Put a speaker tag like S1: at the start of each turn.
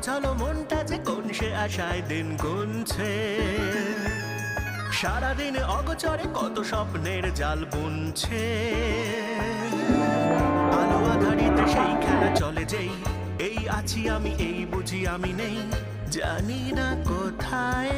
S1: অগোছালো মনটা যে কোন সে আশায় দিন গুনছে, সারাদিন অগোচরে কত স্বপ্নের জাল বুনছে। আলো আধারিতে সেই খেলা চলে যেই, এই আছি আমি এই বুঝি আমি নেই, জানি না কোথায়